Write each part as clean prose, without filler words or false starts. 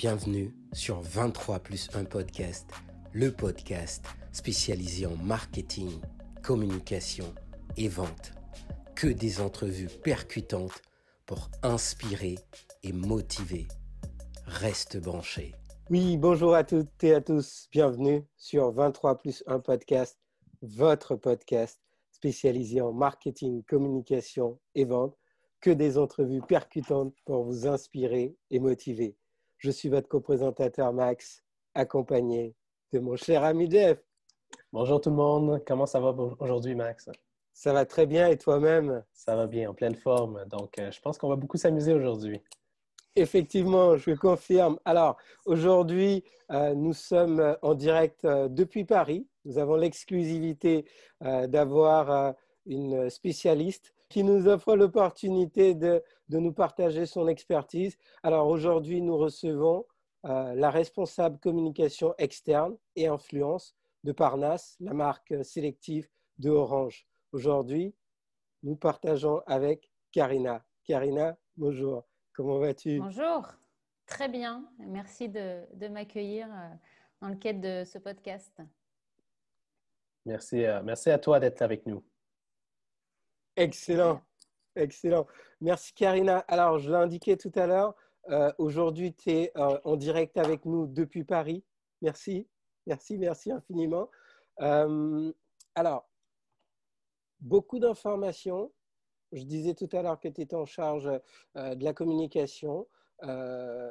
Bienvenue sur 23 plus 1 podcast, le podcast spécialisé en marketing, communication et vente. Que des entrevues percutantes pour inspirer et motiver. Reste branché. Oui, bonjour à toutes et à tous. Bienvenue sur 23 plus 1 podcast, votre podcast spécialisé en marketing, communication et vente. Que des entrevues percutantes pour vous inspirer et motiver. Je suis votre co-présentateur Max, accompagné de mon cher ami Jeff. Bonjour tout le monde, comment ça va aujourd'hui Max? Ça va très bien et toi-même? Ça va bien, en pleine forme. Donc, je pense qu'on va beaucoup s'amuser aujourd'hui. Effectivement, je confirme. Alors, aujourd'hui, nous sommes en direct depuis Paris. Nous avons l'exclusivité d'avoir une spécialiste qui nous offre l'opportunité de nous partager son expertise. Alors, aujourd'hui, nous recevons la responsable communication externe et influence de Parnasse, la marque sélective de Orange. Aujourd'hui, nous partageons avec Karina. Karina, bonjour. Comment vas-tu? Bonjour, très bien. Merci de m'accueillir dans le cadre de ce podcast. Merci à toi d'être avec nous. Excellent, excellent. Merci Karina. Alors, je l'ai indiqué tout à l'heure, aujourd'hui, tu es en direct avec nous depuis Paris. Merci, merci infiniment. Alors, beaucoup d'informations. Je disais tout à l'heure que tu étais en charge de la communication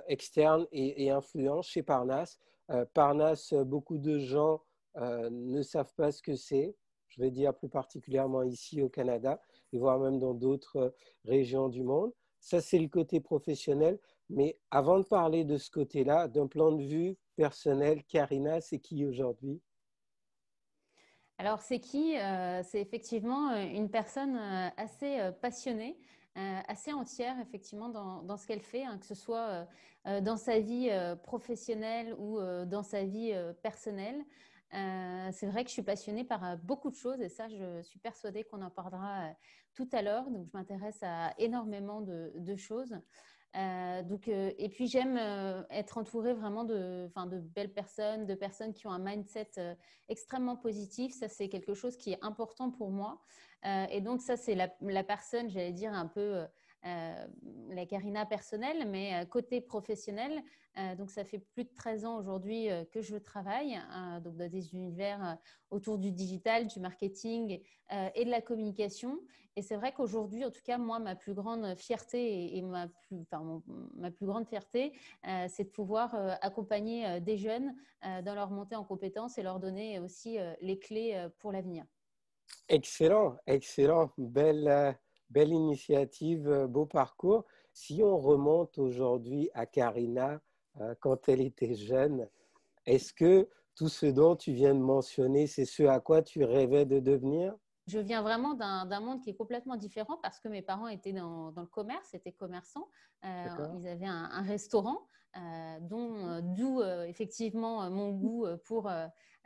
externe et influence chez Parnasse. Parnasse, beaucoup de gens ne savent pas ce que c'est. Je vais dire plus particulièrement ici au Canada et voire même dans d'autres régions du monde. Ça, c'est le côté professionnel. Mais avant de parler de ce côté-là, d'un plan de vue personnel, Karina, c'est qui aujourd'hui? Alors, c'est qui? C'est effectivement une personne assez passionnée, assez entière, effectivement, dans ce qu'elle fait, hein, que ce soit dans sa vie professionnelle ou dans sa vie personnelle. C'est vrai que je suis passionnée par beaucoup de choses et ça, je suis persuadée qu'on en parlera tout à l'heure. Donc, je m'intéresse à énormément de choses. Et puis j'aime être entourée vraiment de belles personnes, de personnes qui ont un mindset extrêmement positif. Ça, c'est quelque chose qui est important pour moi. Et donc, ça, c'est la personne, j'allais dire, un peu la Karina personnelle, mais côté professionnel. Donc, ça fait plus de 13 ans aujourd'hui que je travaille donc dans des univers autour du digital, du marketing et de la communication. Et c'est vrai qu'aujourd'hui, en tout cas, moi, ma plus grande fierté et ma plus grande fierté, c'est de pouvoir accompagner des jeunes dans leur montée en compétences et leur donner aussi les clés pour l'avenir. Excellent, excellent. Belle initiative, beau parcours. Si on remonte aujourd'hui à Karina, quand elle était jeune, est-ce que tout ce dont tu viens de mentionner, c'est ce à quoi tu rêvais de devenir? Je viens vraiment d'un monde qui est complètement différent parce que mes parents étaient dans le commerce, étaient commerçants. Ils avaient un restaurant, d'où effectivement mon goût pour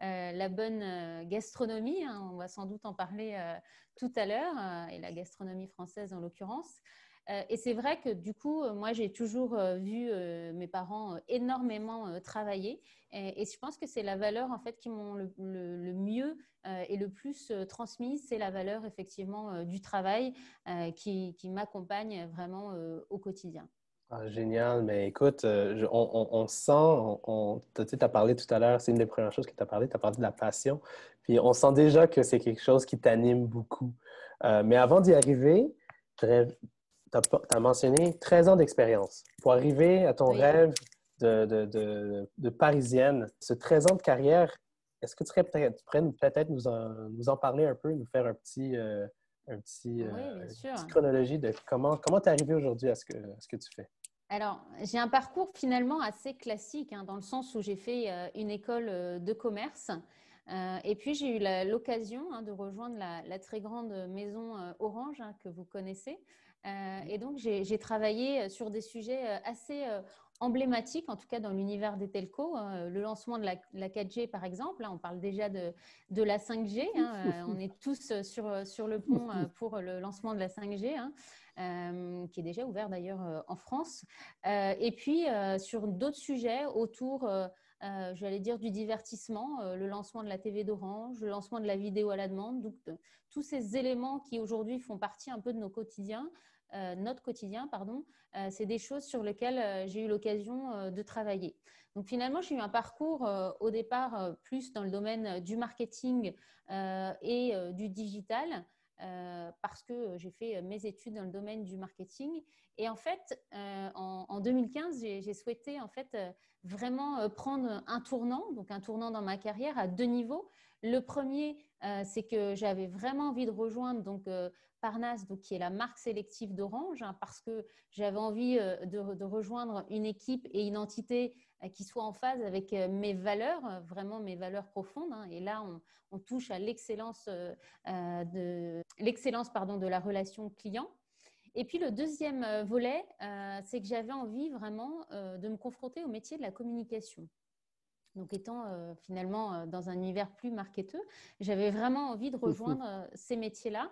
la bonne gastronomie. Hein, on va sans doute en parler tout à l'heure, et la gastronomie française en l'occurrence. Et c'est vrai que du coup, moi, j'ai toujours vu mes parents énormément travailler. Et je pense que c'est la valeur en fait qui m'ont le mieux et le plus transmise, c'est la valeur effectivement du travail qui m'accompagne vraiment au quotidien. Ah, génial, mais écoute, on sent, tu as parlé tout à l'heure, c'est une des premières choses que tu as parlé de la passion, puis on sent déjà que c'est quelque chose qui t'anime beaucoup. Mais avant d'y arriver, tu as mentionné 13 ans d'expérience. Pour arriver à ton rêve de Parisienne, ce 13 ans de carrière, est-ce que tu serais peut-être nous en parler un peu, nous faire une petite chronologie de comment tu es arrivé aujourd'hui à ce que tu fais? Alors, j'ai un parcours finalement assez classique, hein, dans le sens où j'ai fait une école de commerce. Et puis, j'ai eu l'occasion de rejoindre la très grande maison Orange, hein, que vous connaissez. Et donc, j'ai travaillé sur des sujets assez emblématiques, en tout cas dans l'univers des telcos. Le lancement de la 4G, par exemple. Hein, on parle déjà de la 5G. Hein, on est tous sur le pont pour le lancement de la 5G. Hein. qui est déjà ouvert d'ailleurs en France. Et puis, sur d'autres sujets autour, j'allais dire, du divertissement, le lancement de la TV d'Orange, le lancement de la vidéo à la demande, donc tous ces éléments qui aujourd'hui font partie un peu de notre quotidien, pardon, c'est des choses sur lesquelles j'ai eu l'occasion de travailler. Donc finalement, j'ai eu un parcours au départ plus dans le domaine du marketing et du digital, parce que j'ai fait mes études dans le domaine du marketing. Et en fait, en 2015, j'ai souhaité en fait vraiment prendre un tournant dans ma carrière à deux niveaux. Le premier, c'est que j'avais vraiment envie de rejoindre Parnasse, donc, qui est la marque sélective d'Orange, hein, parce que j'avais envie de rejoindre une équipe et une entité qui soit en phase avec mes valeurs, vraiment mes valeurs profondes. Hein. Et là, on touche à l'excellence de la relation client. Et puis le deuxième volet, c'est que j'avais envie vraiment de me confronter au métier de la communication. Donc, étant finalement dans un univers plus marketeux, j'avais vraiment envie de rejoindre ces métiers-là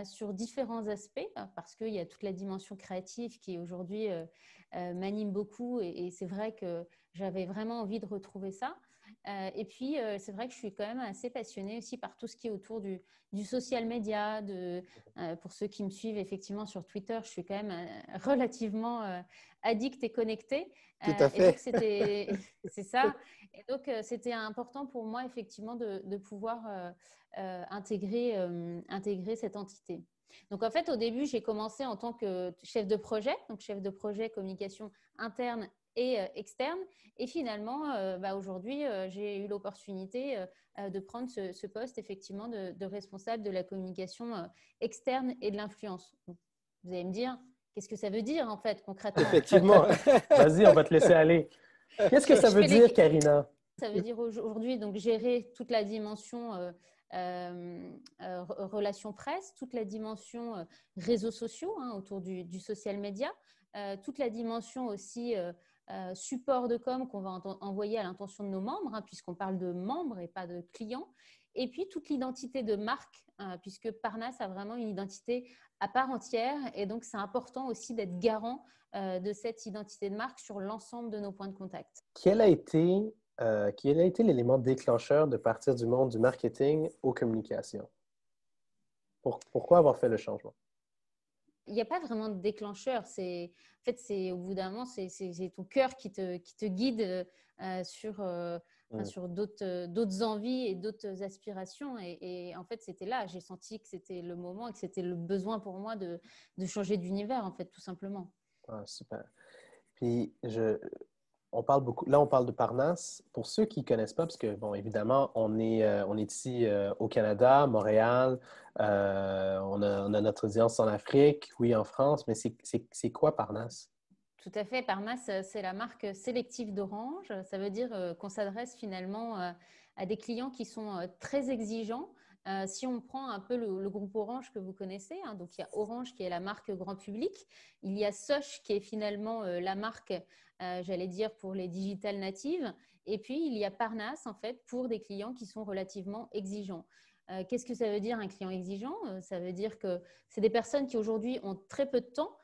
sur différents aspects, parce qu'il y a toute la dimension créative qui aujourd'hui m'anime beaucoup, et c'est vrai que j'avais vraiment envie de retrouver ça. Et puis, c'est vrai que je suis quand même assez passionnée aussi par tout ce qui est autour du social media. Pour ceux qui me suivent effectivement sur Twitter, je suis quand même relativement addict et connectée. Tout à fait. Et donc, c'est ça. Et donc, c'était important pour moi, effectivement, de pouvoir intégrer cette entité. Donc, en fait, au début, j'ai commencé en tant que chef de projet, donc chef de projet communication interne et externe. Et finalement, aujourd'hui, j'ai eu l'opportunité de prendre ce poste, effectivement, de responsable de la communication externe et de l'influence. Vous allez me dire, qu'est-ce que ça veut dire, en fait, concrètement? Effectivement. Vas-y, on va te laisser aller. Qu'est-ce que ça veut dire, Karina? Ça veut dire aujourd'hui donc gérer toute la dimension relations presse, toute la dimension réseaux sociaux, hein, autour du social media, toute la dimension aussi support de com qu'on va envoyer à l'intention de nos membres, hein, puisqu'on parle de membres et pas de clients. Et puis toute l'identité de marque, puisque Parnasse a vraiment une identité à part entière. Et donc, c'est important aussi d'être garant de cette identité de marque sur l'ensemble de nos points de contact. Quel a été l'élément déclencheur de partir du monde du marketing aux communications? Pourquoi avoir fait le changement? Il n'y a pas vraiment de déclencheur. En fait, c'est au bout d'un moment, c'est ton cœur qui te guide sur d'autres envies et d'autres aspirations. Et en fait, c'était là. J'ai senti que c'était le moment et que c'était le besoin pour moi de changer d'univers, en fait, tout simplement. Ah, super. Puis, on parle beaucoup, là, on parle de Parnasse. Pour ceux qui ne connaissent pas, parce que, bon, évidemment, on est ici au Canada, Montréal, on a notre audience en Afrique, oui, en France, mais c'est quoi Parnasse? Tout à fait. Parnasse, c'est la marque sélective d'Orange. Ça veut dire qu'on s'adresse finalement à des clients qui sont très exigeants. Si on prend un peu le groupe Orange que vous connaissez, hein, donc il y a Orange qui est la marque grand public, il y a Soch qui est finalement la marque, j'allais dire, pour les digital natives, et puis il y a Parnasse en fait pour des clients qui sont relativement exigeants. Qu'est-ce que ça veut dire un client exigeant? Ça veut dire que c'est des personnes qui aujourd'hui ont très peu de temps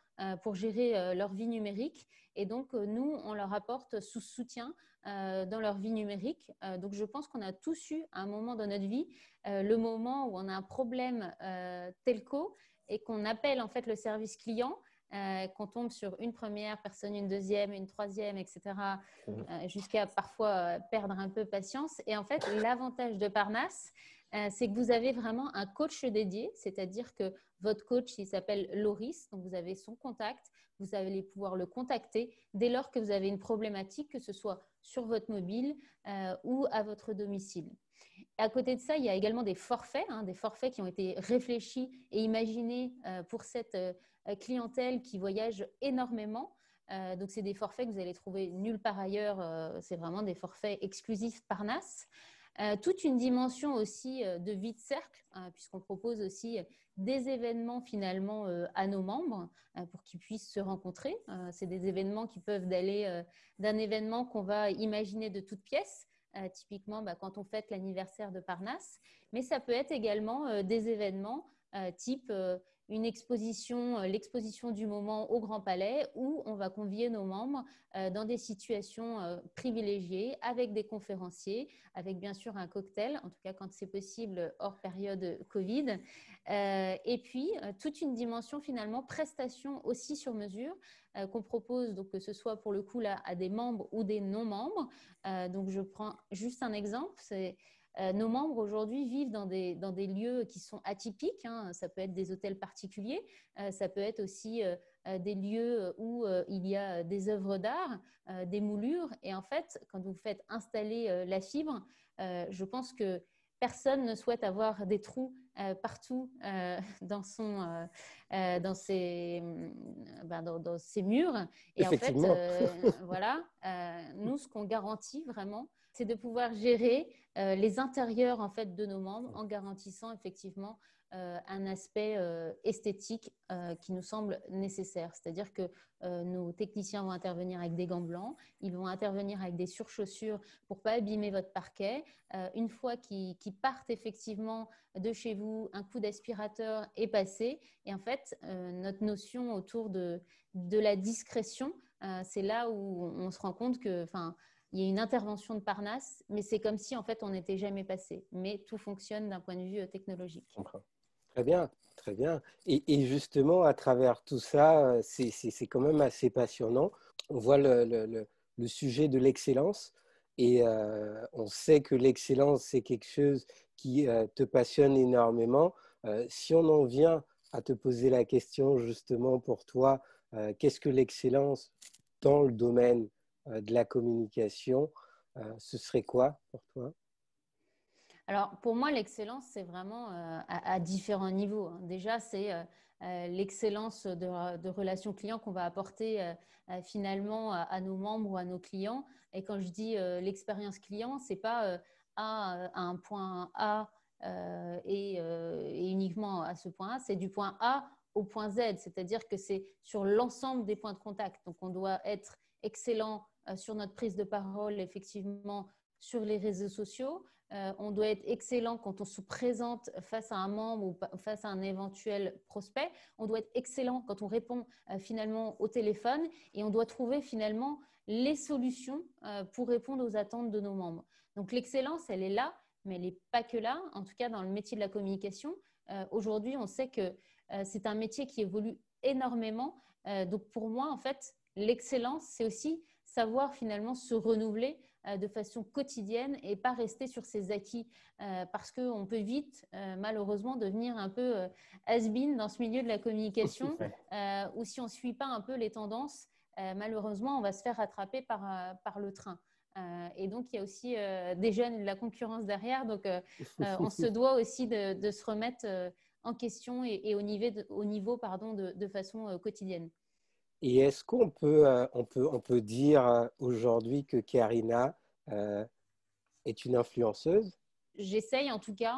pour gérer leur vie numérique. Et donc, nous, on leur apporte soutien dans leur vie numérique. Donc, je pense qu'on a tous eu à un moment dans notre vie le moment où on a un problème telco et qu'on appelle en fait le service client, qu'on tombe sur une première personne, une deuxième, une troisième, etc., jusqu'à parfois perdre un peu patience. Et en fait, l'avantage de Parnasse, c'est que vous avez vraiment un coach dédié, c'est-à-dire que votre coach, il s'appelle Loris, donc vous avez son contact, vous allez pouvoir le contacter dès lors que vous avez une problématique, que ce soit sur votre mobile ou à votre domicile. À côté de ça, il y a également des forfaits qui ont été réfléchis et imaginés pour cette clientèle qui voyage énormément. Donc, c'est des forfaits que vous allez trouver nulle part ailleurs. C'est vraiment des forfaits exclusifs Parnasse. Toute une dimension aussi de vie de cercle, puisqu'on propose aussi des événements finalement à nos membres pour qu'ils puissent se rencontrer. C'est des événements qui peuvent aller d'un événement qu'on va imaginer de toutes pièces, typiquement quand on fête l'anniversaire de Parnasse, mais ça peut être également des événements type une exposition, l'exposition du moment au Grand Palais, où on va convier nos membres dans des situations privilégiées, avec des conférenciers, avec bien sûr un cocktail, en tout cas quand c'est possible, hors période Covid. Et puis, toute une dimension finalement prestation aussi sur mesure qu'on propose, donc que ce soit pour le coup là, à des membres ou des non-membres. Donc, je prends juste un exemple, c'est nos membres aujourd'hui vivent dans des lieux qui sont atypiques, hein. Ça peut être des hôtels particuliers, ça peut être aussi des lieux où il y a des œuvres d'art, des moulures. Et en fait, quand vous faites installer la fibre, je pense que personne ne souhaite avoir des trous partout dans ses murs. Et en fait, voilà, nous, ce qu'on garantit vraiment, c'est de pouvoir gérer les intérieurs en fait de nos membres en garantissant effectivement un aspect esthétique qui nous semble nécessaire. C'est-à-dire que nos techniciens vont intervenir avec des gants blancs, ils vont intervenir avec des surchaussures pour pas abîmer votre parquet. Une fois qu'ils partent effectivement de chez vous, un coup d'aspirateur est passé. Et en fait, notre notion autour de la discrétion, c'est là où on se rend compte que, il y a une intervention de Parnasse, mais c'est comme si en fait on n'était jamais passé. Mais tout fonctionne d'un point de vue technologique. Très bien, très bien. Et justement, à travers tout ça, c'est quand même assez passionnant. On voit le sujet de l'excellence et on sait que l'excellence, c'est quelque chose qui te passionne énormément. Si on en vient à te poser la question justement pour toi, qu'est-ce que l'excellence dans le domaine de la communication, ce serait quoi pour toi? Alors, pour moi, l'excellence, c'est vraiment à différents niveaux, hein. Déjà, c'est l'excellence de relations clients qu'on va apporter finalement à nos membres ou à nos clients. Et quand je dis l'expérience client, c'est pas à un point A et uniquement à ce point A, c'est du point A au point Z, c'est-à-dire que c'est sur l'ensemble des points de contact. Donc, on doit être excellent sur notre prise de parole, effectivement, sur les réseaux sociaux. On doit être excellent quand on se présente face à un membre ou face à un éventuel prospect. On doit être excellent quand on répond finalement au téléphone et on doit trouver finalement les solutions pour répondre aux attentes de nos membres. Donc l'excellence, elle est là, mais elle n'est pas que là. En tout cas, dans le métier de la communication, aujourd'hui, on sait que c'est un métier qui évolue énormément. Donc pour moi, en fait, l'excellence, c'est aussi savoir finalement se renouveler de façon quotidienne et pas rester sur ses acquis parce qu'on peut vite malheureusement devenir un peu has-been dans ce milieu de la communication ou si on ne suit pas un peu les tendances, malheureusement on va se faire rattraper par le train. Et donc, il y a aussi des jeunes et de la concurrence derrière. Donc, on se doit aussi de se remettre en question et au niveau de façon quotidienne. Et est-ce qu'on peut dire aujourd'hui que Karina est une influenceuse? J'essaye en tout cas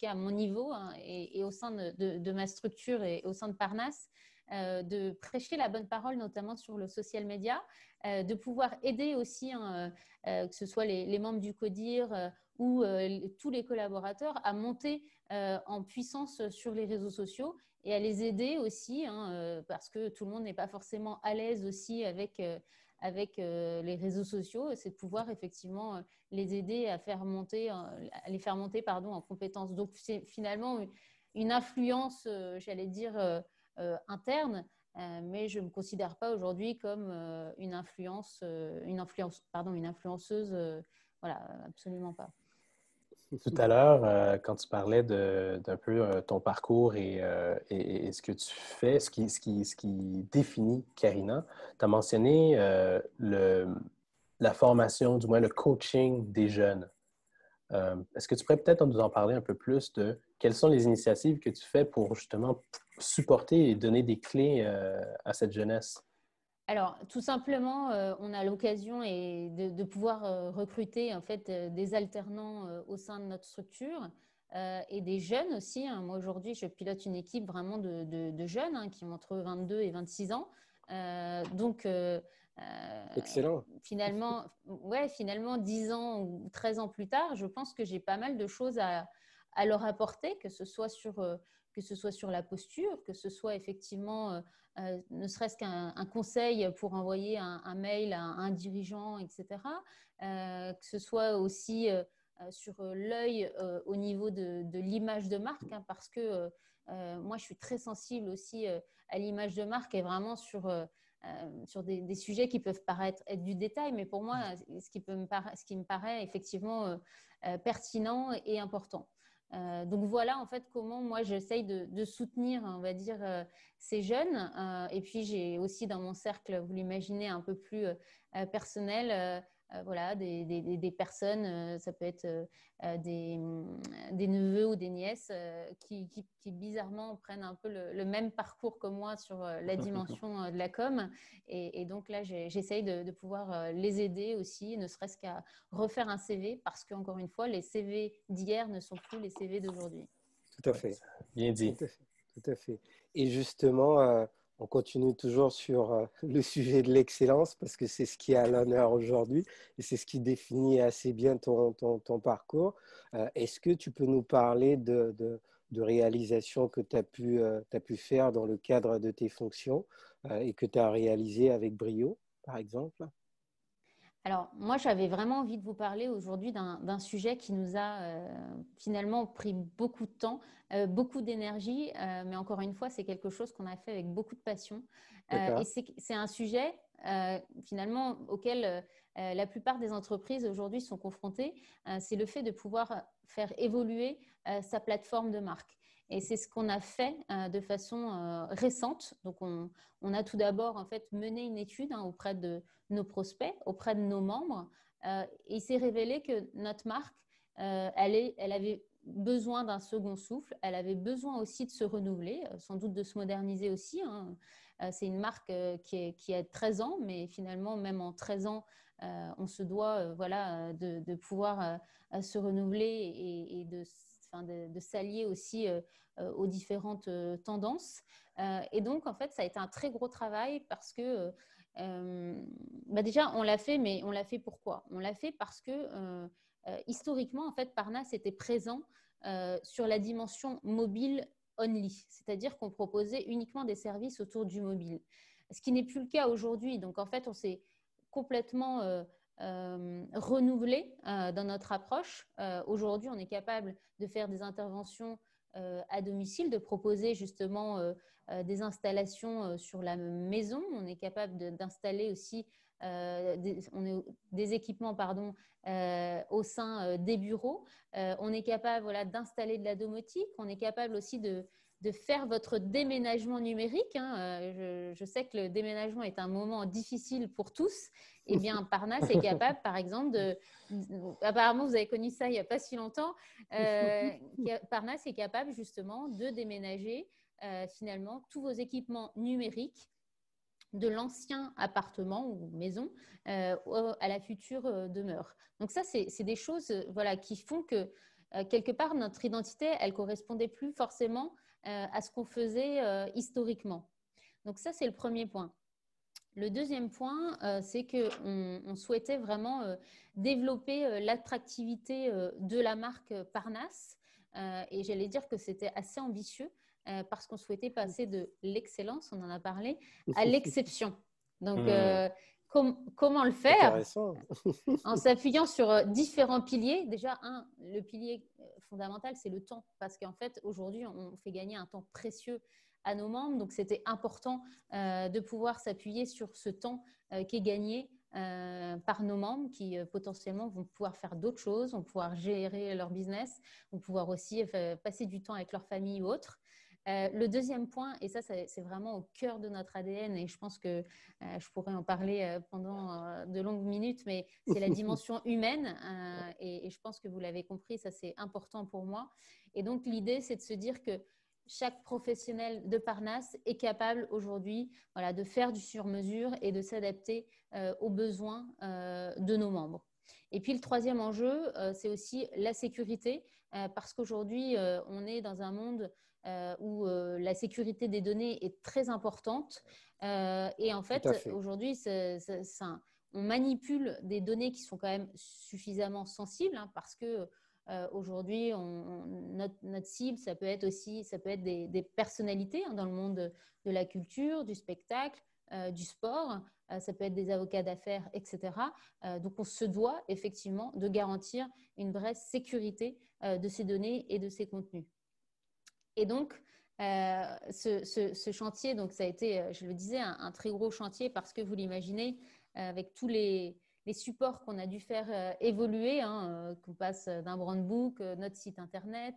à mon niveau hein, et au sein de ma structure et au sein de Parnasse, de prêcher la bonne parole, notamment sur le social media, de pouvoir aider aussi, hein, que ce soit les membres du CODIR ou tous les collaborateurs à monter en puissance sur les réseaux sociaux et à les aider aussi, hein, parce que tout le monde n'est pas forcément à l'aise aussi avec les réseaux sociaux. C'est de pouvoir effectivement les aider à les faire monter en compétences. Donc, c'est finalement une influence, j'allais dire, interne, mais je ne me considère pas aujourd'hui comme une influenceuse. Voilà, absolument pas. Tout à l'heure, quand tu parlais d'un peu ton parcours et ce que tu fais, ce qui définit Karina, tu as mentionné la formation, du moins le coaching des jeunes. Est-ce que tu pourrais peut-être nous en parler un peu plus de quelles sont les initiatives que tu fais pour justement supporter et donner des clés à cette jeunesse? Alors, tout simplement, on a l'occasion de pouvoir recruter en fait des alternants au sein de notre structure et des jeunes aussi, hein. Moi, aujourd'hui, je pilote une équipe vraiment de jeunes hein, qui ont entre 22 et 26 ans. Donc, Excellent. finalement, 10 ans ou 13 ans plus tard, je pense que j'ai pas mal de choses à à leur apporter, que ce soit sur la posture, que ce soit effectivement ne serait-ce qu'un conseil pour envoyer un mail à un dirigeant, etc. Que ce soit aussi sur l'œil au niveau de l'image de marque, hein, parce que moi, je suis très sensible aussi à l'image de marque et vraiment sur des sujets qui peuvent paraître être du détail, mais pour moi, ce qui me paraît effectivement pertinent et important. Donc voilà en fait comment moi j'essaye de soutenir, on va dire, ces jeunes. Et puis j'ai aussi dans mon cercle, vous l'imaginez, un peu plus personnel, voilà, des personnes, ça peut être des neveux ou des nièces qui bizarrement prennent un peu le même parcours que moi sur la dimension de la com. Et donc là, j'essaye de pouvoir les aider aussi, ne serait-ce qu'à refaire un CV, parce qu'encore une fois, les CV d'hier ne sont plus les CV d'aujourd'hui. Tout à fait. Bien dit. Tout à fait. Tout à fait. Et justement, on continue toujours sur le sujet de l'excellence parce que c'est ce qui est à l'honneur aujourd'hui et c'est ce qui définit assez bien ton parcours. Est-ce que tu peux nous parler de réalisations que tu as pu faire dans le cadre de tes fonctions et que tu as réalisées avec brio, par exemple? Alors, moi, j'avais vraiment envie de vous parler aujourd'hui d'un sujet qui nous a finalement pris beaucoup de temps, beaucoup d'énergie, mais encore une fois, c'est quelque chose qu'on a fait avec beaucoup de passion. Et c'est un sujet finalement auquel la plupart des entreprises aujourd'hui sont confrontées. C'est le fait de pouvoir faire évoluer sa plateforme de marque. Et c'est ce qu'on a fait de façon récente. Donc, on a tout d'abord en fait mené une étude auprès de nos prospects, auprès de nos membres. Et il s'est révélé que notre marque, elle avait besoin d'un second souffle. Elle avait besoin aussi de se renouveler, sans doute de se moderniser aussi. C'est une marque qui a 13 ans, mais finalement, même en 13 ans, on se doit voilà, de pouvoir se renouveler et de s'allier aussi aux différentes tendances. Et donc, en fait, ça a été un très gros travail parce que déjà, on l'a fait, mais on l'a fait pourquoi? On l'a fait parce que historiquement, en fait, Parnasse était présent sur la dimension mobile only, c'est-à-dire qu'on proposait uniquement des services autour du mobile, ce qui n'est plus le cas aujourd'hui. Donc, en fait, on s'est complètement renouvelé dans notre approche. Aujourd'hui, on est capable de faire des interventions à domicile, de proposer justement des installations sur la maison. On est capable d'installer aussi des équipements au sein des bureaux. On est capable voilà, d'installer de la domotique. On est capable aussi de faire votre déménagement numérique. Je sais que le déménagement est un moment difficile pour tous. Eh bien, Parnasse est capable, par exemple, apparemment, vous avez connu ça il n'y a pas si longtemps. Parnasse est capable justement de déménager finalement tous vos équipements numériques de l'ancien appartement ou maison à la future demeure. Donc ça, c'est des choses voilà, qui font que quelque part, notre identité, elle ne correspondait plus forcément à ce qu'on faisait historiquement. Donc ça, c'est le premier point. Le deuxième point, c'est qu'on souhaitait vraiment développer l'attractivité de la marque Parnasse. Et j'allais dire que c'était assez ambitieux parce qu'on souhaitait passer de l'excellence, on en a parlé, à l'exception. Donc, comment le faire? Intéressant. En s'appuyant sur différents piliers. Déjà, le pilier fondamental, c'est le temps. Parce qu'en fait, aujourd'hui, on fait gagner un temps précieux à nos membres. Donc, c'était important de pouvoir s'appuyer sur ce temps qui est gagné par nos membres qui potentiellement vont pouvoir faire d'autres choses, vont pouvoir gérer leur business, vont pouvoir aussi passer du temps avec leur famille ou autre. Le deuxième point, et ça c'est vraiment au cœur de notre ADN et je pense que je pourrais en parler pendant de longues minutes, mais c'est la dimension humaine et je pense que vous l'avez compris, ça c'est important pour moi. Et donc l'idée c'est de se dire que chaque professionnel de Parnasse est capable aujourd'hui voilà, de faire du sur-mesure et de s'adapter aux besoins de nos membres. Et puis le troisième enjeu, c'est aussi la sécurité, parce qu'aujourd'hui, on est dans un monde où la sécurité des données est très importante. Et en fait, aujourd'hui, on manipule des données qui sont quand même suffisamment sensibles parce que Aujourd'hui, notre cible, ça peut être des personnalités dans le monde de la culture, du spectacle, du sport. Ça peut être des avocats d'affaires, etc. Donc, on se doit effectivement de garantir une vraie sécurité de ces données et de ces contenus. Et donc, ce chantier, donc ça a été, je le disais, un très gros chantier parce que vous l'imaginez, avec tous les supports qu'on a dû faire évoluer, qu'on passe d'un brand book, notre site internet,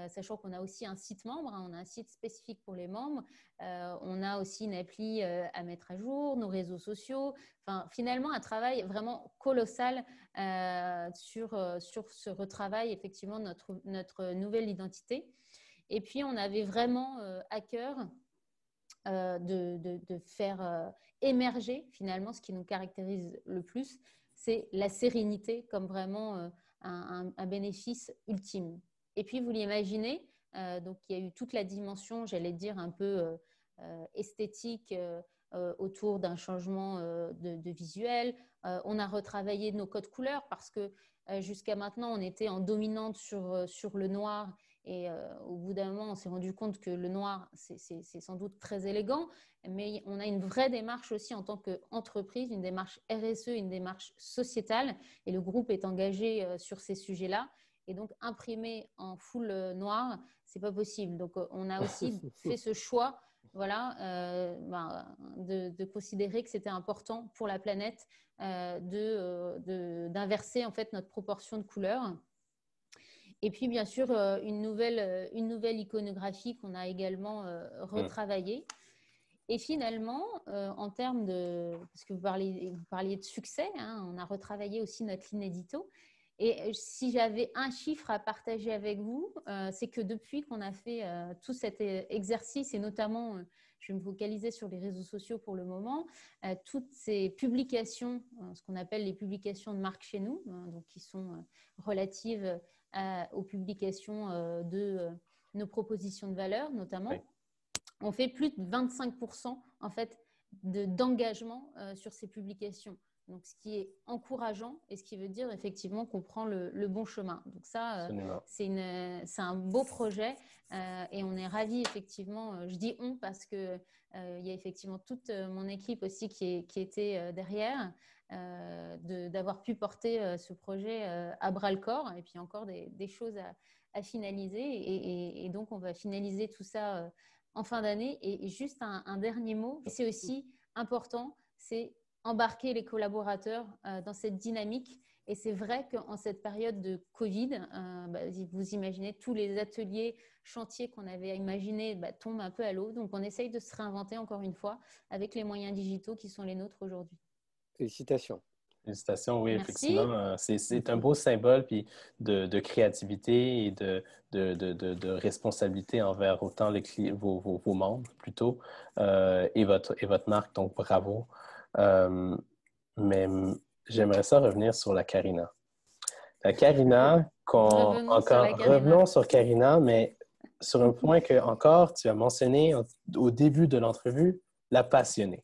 sachant qu'on a aussi un site membre, on a un site spécifique pour les membres, on a aussi une appli à mettre à jour, nos réseaux sociaux, enfin, finalement un travail vraiment colossal sur ce retravail effectivement de notre nouvelle identité. Et puis, on avait vraiment à cœur de faire émerger finalement ce qui nous caractérise le plus, c'est la sérénité comme vraiment un bénéfice ultime. Et puis, vous l'imaginez, donc il y a eu toute la dimension, j'allais dire, un peu esthétique autour d'un changement de visuel. On a retravaillé nos codes couleurs parce que jusqu'à maintenant, on était en dominante sur le noir. Et au bout d'un moment, on s'est rendu compte que le noir, c'est sans doute très élégant, mais on a une vraie démarche aussi en tant qu'entreprise, une démarche RSE, une démarche sociétale. Et le groupe est engagé sur ces sujets-là. Et donc, imprimer en full noir, ce n'est pas possible. Donc, on a aussi fait ce choix de considérer que c'était important pour la planète d'inverser en fait notre proportion de couleurs. Et puis, bien sûr, une nouvelle iconographie qu'on a également retravaillée. Et finalement, en termes de… Parce que vous parliez de succès, on a retravaillé aussi notre ligne édito. Et si j'avais un chiffre à partager avec vous, c'est que depuis qu'on a fait tout cet exercice, et notamment, je vais me focaliser sur les réseaux sociaux pour le moment, toutes ces publications, ce qu'on appelle les publications de marque chez nous, donc qui sont relatives aux publications de nos propositions de valeur, notamment, oui. On fait plus de 25% en fait d'engagement sur ces publications. Donc, ce qui est encourageant et ce qui veut dire effectivement qu'on prend le bon chemin. Donc ça, c'est un beau projet et on est ravis effectivement. Je dis on parce que il y a effectivement toute mon équipe aussi qui était derrière d'avoir pu porter ce projet à bras le corps et puis encore des choses à finaliser et donc on va finaliser tout ça en fin d'année. Et juste un dernier mot, c'est aussi important, c'est embarquer les collaborateurs dans cette dynamique. Et c'est vrai qu'en cette période de Covid, vous imaginez tous les ateliers, chantiers qu'on avait imaginés tombent un peu à l'eau. Donc, on essaye de se réinventer encore une fois avec les moyens digitaux qui sont les nôtres aujourd'hui. Félicitations. Félicitations, oui, Merci. effectivement. C'est un beau symbole puis de créativité et de responsabilité envers autant vos membres plutôt et votre marque, donc bravo. Mais j'aimerais ça revenir sur la Karina. La Karina, revenons sur Karina, mais sur un point que encore tu as mentionné au début de l'entrevue, la passionnée.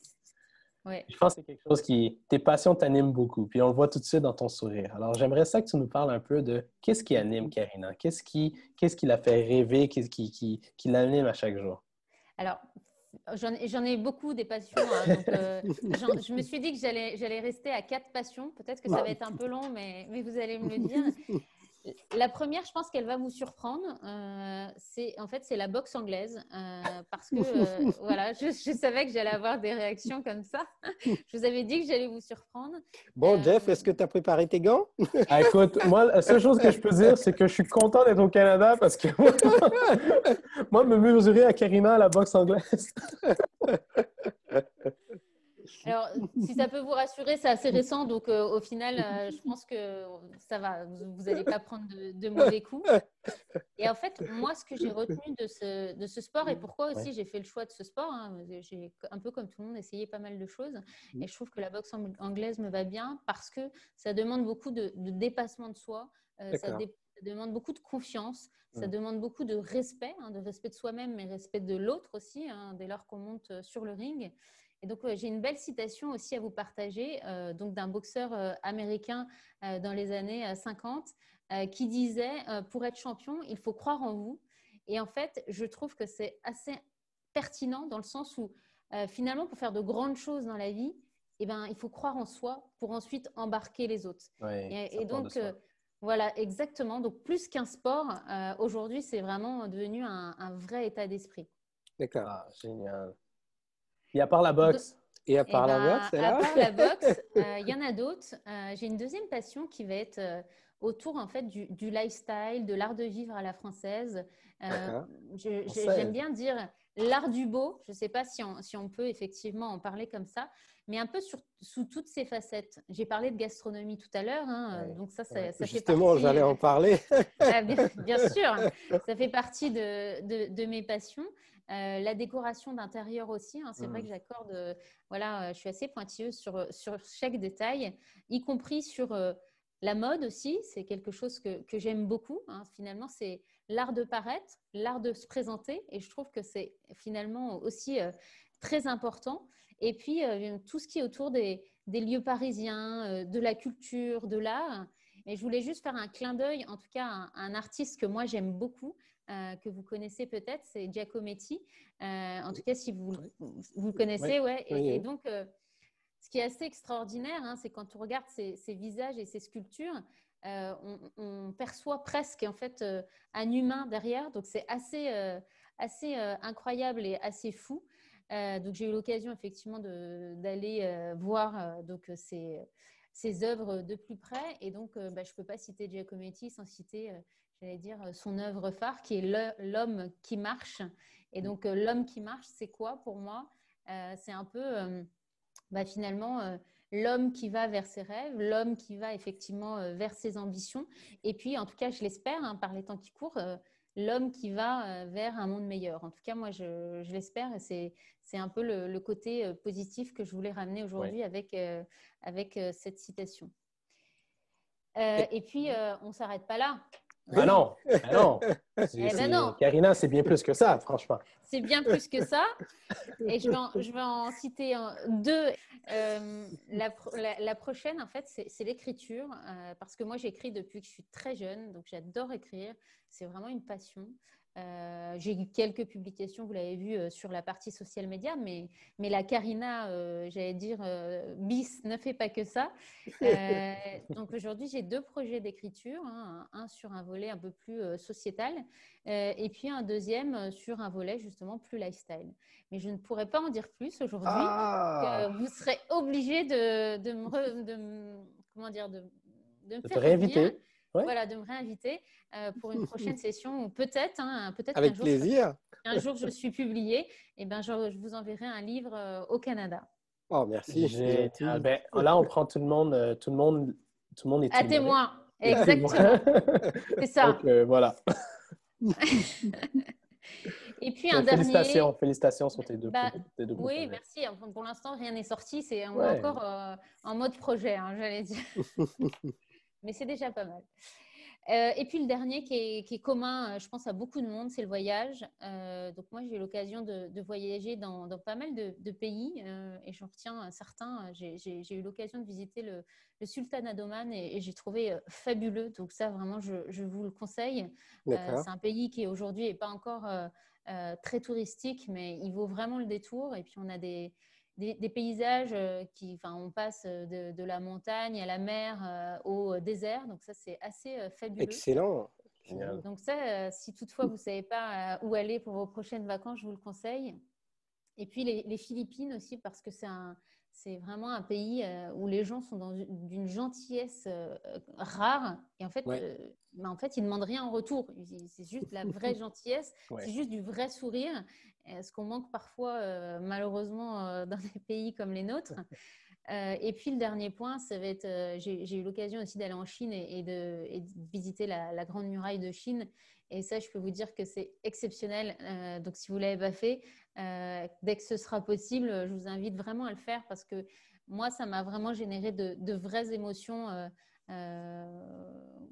Ouais. Je pense que c'est quelque chose tes passions t'animent beaucoup, puis on le voit tout de suite dans ton sourire. Alors, j'aimerais ça que tu nous parles un peu de qu'est-ce qui anime Karina? Qu'est-ce qui la fait rêver? Qu'est-ce qui l'anime à chaque jour? Alors, j'en ai beaucoup des passions. Donc, je me suis dit que j'allais rester à 4 passions. Peut-être que ça va être un peu long, mais vous allez me le dire. La première, je pense qu'elle va vous surprendre. C'est la boxe anglaise. Parce que, voilà, je savais que j'allais avoir des réactions comme ça. Je vous avais dit que j'allais vous surprendre. Bon, Jeff, est-ce que tu as préparé tes gants? Écoute, moi, la seule chose que je peux dire, c'est que je suis content d'être au Canada parce que moi, me mesurer à Karina à la boxe anglaise. Alors, si ça peut vous rassurer, c'est assez récent. Donc, au final, je pense que ça va. Vous n'allez pas prendre de mauvais coups. Et en fait, moi, ce que j'ai retenu de ce sport et pourquoi aussi j'ai fait le choix de ce sport, j'ai un peu comme tout le monde essayé pas mal de choses. Et je trouve que la boxe anglaise me va bien parce que ça demande beaucoup de dépassement de soi. Ça demande beaucoup de confiance. Ça demande beaucoup de respect de soi-même, mais respect de l'autre aussi, dès lors qu'on monte sur le ring. Et donc, j'ai une belle citation aussi à vous partager, donc d'un boxeur américain dans les années 50 qui disait pour être champion, il faut croire en vous. Et en fait, je trouve que c'est assez pertinent dans le sens où finalement, pour faire de grandes choses dans la vie, eh ben, il faut croire en soi pour ensuite embarquer les autres. Oui, Et donc, voilà, exactement. Donc, plus qu'un sport, aujourd'hui, c'est vraiment devenu un vrai état d'esprit. D'accord. Ah, génial. Et à part la boxe? Et à Eh part la boxe, ben, c'est à là? part la boxe, il y en a d'autres. J'ai une deuxième passion qui va être autour en fait du lifestyle, de l'art de vivre à la française. D'accord. J'aime bien dire l'art du beau. Je ne sais pas si on peut effectivement en parler comme ça, mais un peu sous toutes ses facettes. J'ai parlé de gastronomie tout à l'heure, hein, Ouais, donc ça ouais. fait Justement, partie. j'allais en parler. Ah, bien sûr, ça fait partie de mes passions. La décoration d'intérieur aussi, hein, c'est vrai que j'accorde, voilà, je suis assez pointilleuse sur chaque détail, y compris sur la mode aussi. C'est quelque chose que j'aime beaucoup, hein. Finalement, c'est l'art de paraître, l'art de se présenter, et je trouve que c'est finalement aussi très important. Et puis, tout ce qui est autour des lieux parisiens, de la culture, de l'art. Mais je voulais juste faire un clin d'œil, en tout cas, à un artiste que moi j'aime beaucoup, que vous connaissez peut-être, c'est Giacometti. En tout cas, si vous le connaissez, ouais. Et Oui. donc, ce qui est assez extraordinaire, hein, c'est quand on regarde ces visages et ces sculptures, on perçoit presque en fait un humain derrière. Donc, c'est assez incroyable et assez fou. Donc, j'ai eu l'occasion effectivement d'aller voir ses œuvres de plus près. Et donc, je ne peux pas citer Giacometti sans citer, j'allais dire, son œuvre phare qui est L'homme qui marche. Et donc, l'homme qui marche, c'est quoi pour moi? C'est un peu finalement l'homme qui va vers ses rêves, l'homme qui va effectivement vers ses ambitions. Et puis, en tout cas, je l'espère, hein, par les temps qui courent, l'homme qui va vers un monde meilleur. En tout cas, moi, je l'espère, et c'est un peu le côté positif que je voulais ramener aujourd'hui avec cette citation. Et puis, on ne s'arrête pas là. Ah non, ah non. Eh ben non, Karina, c'est bien plus que ça, franchement. c'est bien plus que ça. Et je vais en citer deux. La prochaine, en fait, c'est l'écriture. Parce que moi, j'écris depuis que je suis très jeune. Donc, j'adore écrire. C'est vraiment une passion. J'ai eu quelques publications, vous l'avez vu, sur la partie social media. Mais la Karina, j'allais dire, bis, ne fait pas que ça. Donc, aujourd'hui, j'ai deux projets d'écriture. Hein, un sur un volet un peu plus sociétal. Et puis, un deuxième sur un volet, justement, plus lifestyle. Mais je ne pourrais pas en dire plus aujourd'hui. Vous serez obligé comment dire, de me De te faire revenir, réinviter. Ouais. voilà, de me réinviter pour une prochaine session. Ou peut-être Avec plaisir. qu'un jour je suis publiée, et ben je vous enverrai un livre au Canada. Oh, merci. C'est gentil. Ben, là, on prend tout le monde, tout le monde est À témoin. témoin, exactement. C'est ça. Donc, voilà. Et puis un Félicitations, dernier. félicitations sur tes deux Oui, projets. merci. Enfin, pour l'instant, rien n'est sorti. On est Ouais. encore en mode projet, hein, j'allais dire. Mais c'est déjà pas mal. Et puis le dernier qui est commun, je pense, à beaucoup de monde, c'est le voyage. Donc moi, j'ai eu l'occasion de voyager dans pas mal de pays et j'en retiens certains. J'ai eu l'occasion de visiter le Sultanat d'Oman et j'ai trouvé fabuleux. Donc ça, vraiment, je vous le conseille. C'est un pays qui aujourd'hui n'est pas encore très touristique, mais il vaut vraiment le détour. Et puis on a des paysages on passe de la montagne à la mer au désert. Donc ça, c'est assez fabuleux. Excellent. Donc ça, si toutefois vous ne savez pas où aller pour vos prochaines vacances, je vous le conseille. Et puis les Philippines aussi, parce que c'est vraiment un pays où les gens sont d'une gentillesse rare. Et en fait, en fait, ils ne demandent rien en retour. C'est juste la vraie gentillesse, c'est juste du vrai sourire, ce qu'on manque parfois malheureusement dans des pays comme les nôtres. Et puis le dernier point, ça va être, j'ai eu l'occasion aussi d'aller en Chine et de visiter la Grande Muraille de Chine. Et ça, je peux vous dire que c'est exceptionnel. Donc, si vous ne l'avez pas fait, dès que ce sera possible, je vous invite vraiment à le faire parce que moi, ça m'a vraiment généré de vraies émotions.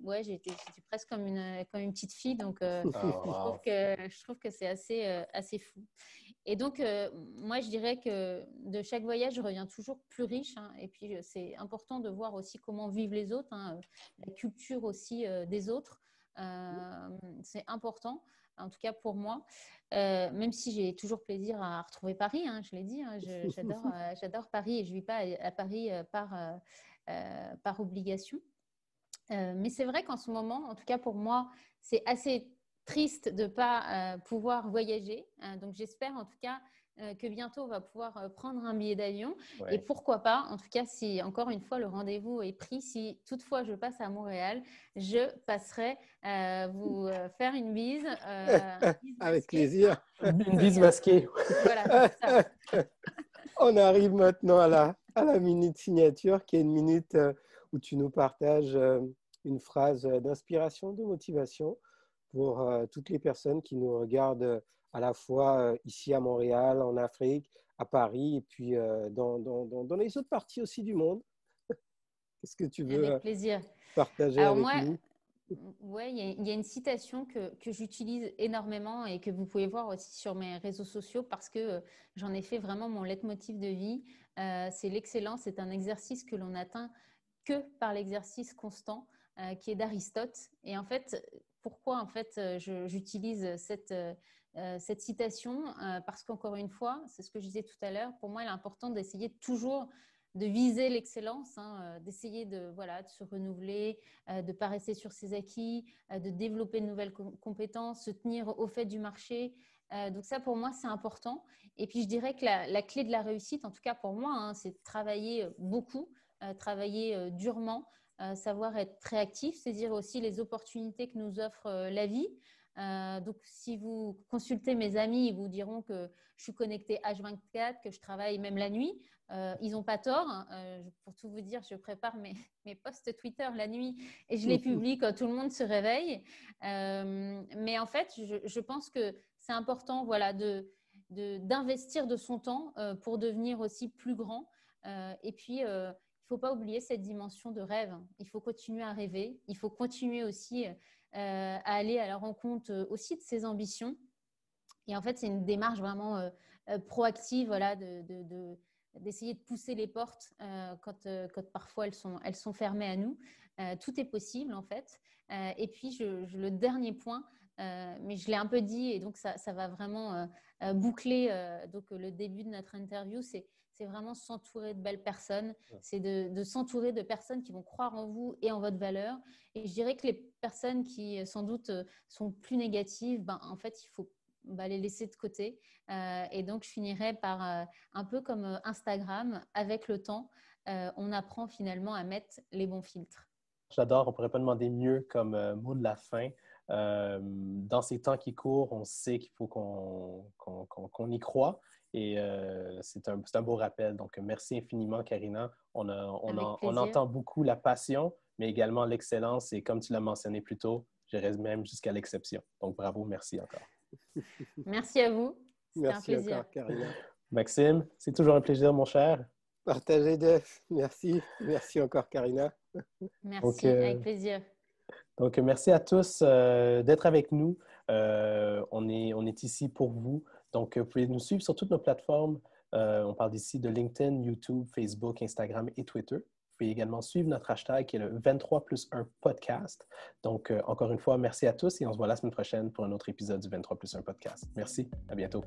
Ouais, j'étais presque comme une petite fille. Donc, je trouve que c'est assez fou. Et donc, moi, je dirais que de chaque voyage, je reviens toujours plus riche. Hein, et puis, c'est important de voir aussi comment vivent les autres, hein, la culture aussi des autres. C'est important, en tout cas pour moi. Même si j'ai toujours plaisir à retrouver Paris, hein, je l'ai dit, hein, j'adore Paris et je ne vis pas à Paris par obligation. Mais c'est vrai qu'en ce moment, en tout cas pour moi, c'est assez triste de ne pas pouvoir voyager. Donc j'espère en tout cas que bientôt on va pouvoir prendre un billet d'avion. Ouais. Et pourquoi pas, en tout cas, si encore une fois le rendez-vous est pris, si toutefois je passe à Montréal, je passerai vous faire une bise. Avec plaisir. Une bise masquée. Voilà, c'est ça. On arrive maintenant à la minute signature, qui est une minute où tu nous partages une phrase d'inspiration, de motivation pour toutes les personnes qui nous regardent à la fois ici à Montréal, en Afrique, à Paris et puis dans les autres parties aussi du monde. Qu'est-ce que tu veux Avec plaisir. partager Alors avec moi, nous? ouais, il y a une citation que j'utilise énormément et que vous pouvez voir aussi sur mes réseaux sociaux parce que j'en ai fait vraiment mon leitmotiv de vie. C'est l'excellence, c'est un exercice que l'on atteint que par l'exercice constant, qui est d'Aristote. Et en fait, pourquoi en fait j'utilise cette citation parce qu'encore une fois, c'est ce que je disais tout à l'heure, pour moi, il est important d'essayer toujours de viser l'excellence, hein, d'essayer de se renouveler, de ne pas rester sur ses acquis, de développer de nouvelles compétences, se tenir au fait du marché. Donc ça, pour moi, c'est important. Et puis, je dirais que la clé de la réussite, en tout cas pour moi, hein, c'est de travailler beaucoup, travailler durement, savoir être très actif, saisir aussi les opportunités que nous offre la vie. Donc, si vous consultez mes amis, ils vous diront que je suis connectée H24, que je travaille même la nuit. Ils n'ont pas tort. Pour tout vous dire, je prépare mes posts Twitter la nuit et je les publie quand tout le monde se réveille. Mais en fait, je pense que c'est important d'investir de son temps pour devenir aussi plus grand. Et puis, il ne faut pas oublier cette dimension de rêve. Il faut continuer à rêver. Il faut continuer aussi à aller à la rencontre aussi de ses ambitions. Et en fait, c'est une démarche vraiment proactive, d'essayer de pousser les portes quand parfois elles sont fermées à nous. Tout est possible en fait. Et puis, le dernier point, mais je l'ai un peu dit et donc ça va vraiment boucler donc, le début de notre interview, c'est vraiment s'entourer de belles personnes, c'est de s'entourer de personnes qui vont croire en vous et en votre valeur. Et je dirais que les personnes qui sans doute sont plus négatives, en fait, il faut les laisser de côté. Et donc, je finirai par un peu comme Instagram, avec le temps, on apprend finalement à mettre les bons filtres. J'adore, on ne pourrait pas demander mieux comme mot de la fin. Dans ces temps qui courent, on sait qu'il faut qu'on y croit et c'est un beau rappel. Donc, merci infiniment, Karina. On entend beaucoup la passion, mais également l'excellence et comme tu l'as mentionné plus tôt, j'irais même jusqu'à l'exception. Donc, bravo, merci encore. Merci à vous. C'était un plaisir. Merci encore, Karina. Maxime, c'est toujours un plaisir, mon cher. Partagez, Def. Merci. Merci encore, Karina. Merci, avec plaisir. Donc, merci à tous d'être avec nous. On est ici pour vous. Donc, vous pouvez nous suivre sur toutes nos plateformes. On parle ici de LinkedIn, YouTube, Facebook, Instagram et Twitter. Vous pouvez également suivre notre hashtag qui est le 23+1 podcast. Donc, encore une fois, merci à tous et on se voit la semaine prochaine pour un autre épisode du 23+1 podcast. Merci, à bientôt.